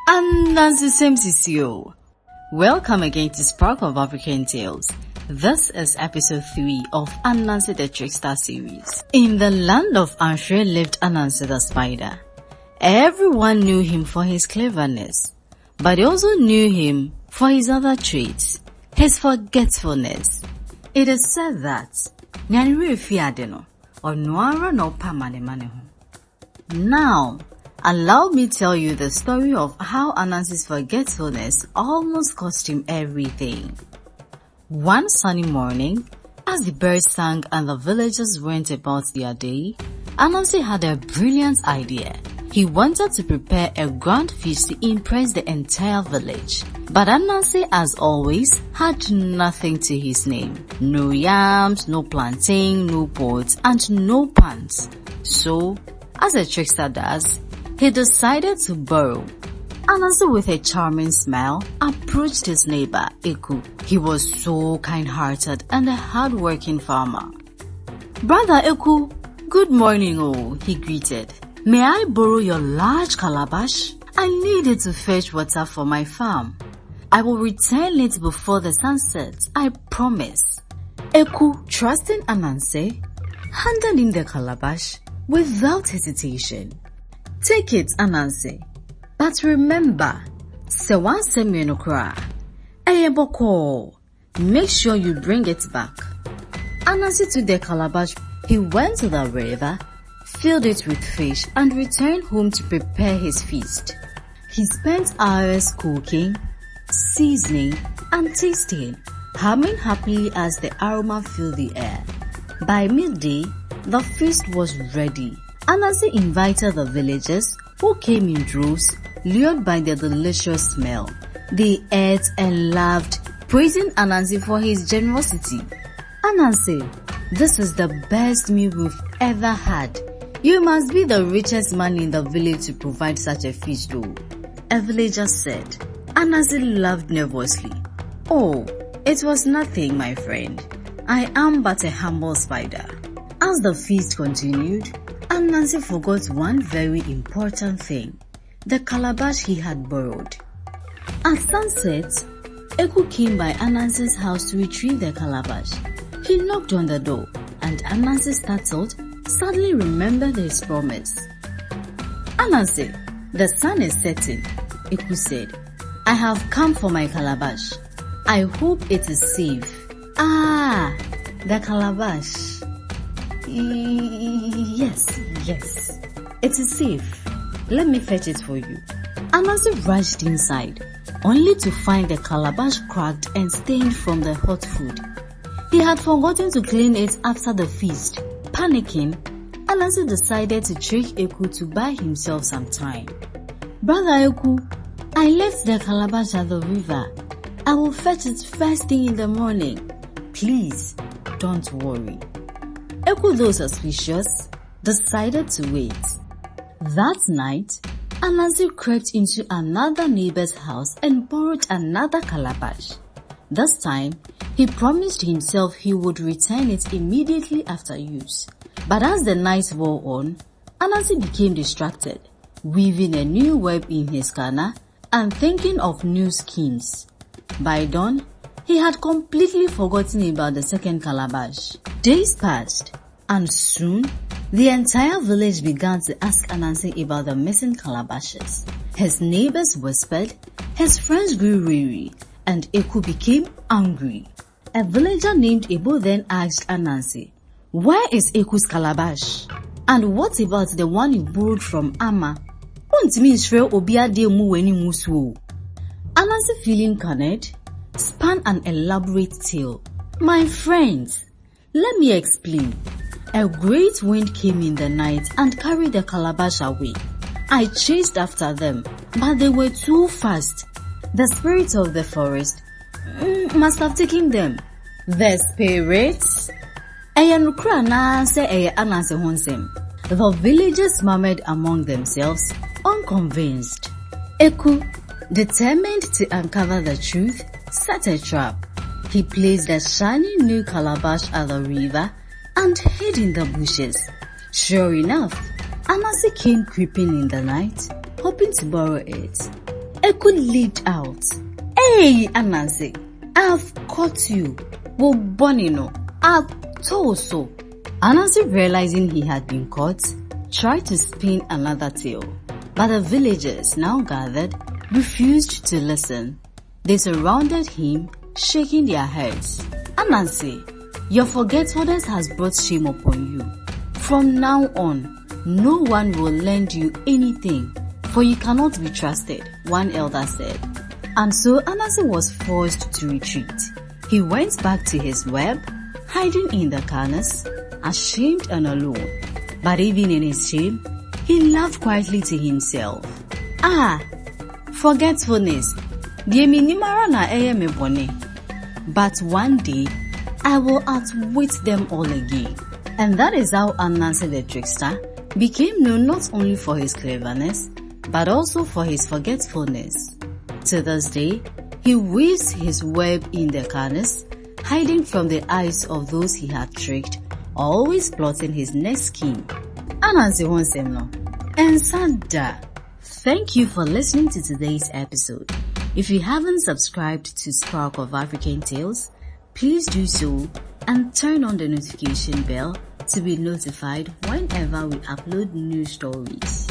Anansi Sio. Welcome again to Spark of African Tales. This is episode 3 of Ananse the Trickster series. In the land of Anshe lived Anansi the Spider. Everyone knew him for his cleverness, but they also knew him for his other traits, his forgetfulness. It is said that now, allow me tell you the story of how Anansi's forgetfulness almost cost him everything. One sunny morning, as the birds sang and the villagers went about their day, Anansi had a brilliant idea. He wanted to prepare a grand feast to impress the entire village. But Anansi, as always, had nothing to his name. No yams, no plantain, no pots, and no pans. So, as a trickster does, he decided to borrow. Anansi, with a charming smile, approached his neighbor, Eku. He was so kind-hearted and a hard-working farmer. "Brother Eku, good morning, he greeted. "May I borrow your large calabash? I need it to fetch water for my farm. I will return it before the sun sets, I promise." Eku, trusting Anansi, handed him the calabash without hesitation. "Take it, Anansi. But remember, make sure you bring it back." Anansi took the calabash. He went to the river, filled it with fish, and returned home to prepare his feast. He spent hours cooking, seasoning, and tasting, humming happily as the aroma filled the air. By midday, the feast was ready. Anansi invited the villagers, who came in droves, lured by the delicious smell. They ate and laughed, praising Anansi for his generosity. "Anansi, this is the best meal we've ever had. You must be the richest man in the village to provide such a feast, though," a villager said. Anansi laughed nervously. "Oh, it was nothing, my friend. I am but a humble spider." As the feast continued, Anansi forgot one very important thing: the calabash he had borrowed. At sunset, Eku came by Anansi's house to retrieve the calabash. He knocked on the door, and Anansi, startled, suddenly remembered his promise. "Anansi, the sun is setting," Eku said. "I have come for my calabash. I hope it is safe." "Ah, the calabash. Yes, it is safe. Let me fetch it for you." Anansi rushed inside, only to find the calabash cracked and stained from the hot food. He had forgotten to clean it after the feast. Panicking, Anansi decided to trick Eku to buy himself some time. "Brother Eku, I left the calabash at the river. I will fetch it first thing in the morning. Please, don't worry." Eku, though suspicious, decided to wait. That night, Anansi crept into another neighbor's house and borrowed another calabash. This time, he promised himself he would return it immediately after use. But as the night wore on, Anansi became distracted, weaving a new web in his kana and thinking of new schemes. By dawn, he had completely forgotten about the second calabash. Days passed, and soon, the entire village began to ask Anansi about the missing calabashes. His neighbors whispered, his friends grew weary, and Eku became angry. A villager named Ebo then asked Anansi, "Where is Eku's calabash? And what about the one you borrowed from Ama?" Anansi, feeling cornered, spun an elaborate tale. "My friends, let me explain. A great wind came in the night and carried the calabash away. I chased after them, but they were too fast. The spirits of the forest must have taken them." "The spirits?" The villagers murmured among themselves, unconvinced. Eku, determined to uncover the truth, set a trap. He placed a shiny new calabash at the river and hid in the bushes. Sure enough, Anansi came creeping in the night, hoping to borrow it. Echo leaped out. Hey, Anansi, I've caught you. Well, Bonino, I've told so. Anansi, realizing he had been caught, tried to spin another tale, but the villagers, now gathered, refused to listen. They surrounded him, shaking their heads. Anansi, your forgetfulness has brought shame upon you. From now on, no one will lend you anything, for you cannot be trusted, one elder said. And so Anansi was forced to retreat. He went back to his web, hiding in the corners, ashamed and alone. But even in his shame, he laughed quietly to himself. Ah, forgetfulness. But one day, I will outwit them all again. And that is how Ananse the Trickster became known not only for his cleverness, but also for his forgetfulness. To this day, he weaves his web in the corners, hiding from the eyes of those he had tricked, always plotting his next scheme. Anansi wants him now. And Sada, thank you for listening to today's episode. If you haven't subscribed to Spark of African Tales, please do so and turn on the notification bell to be notified whenever we upload new stories.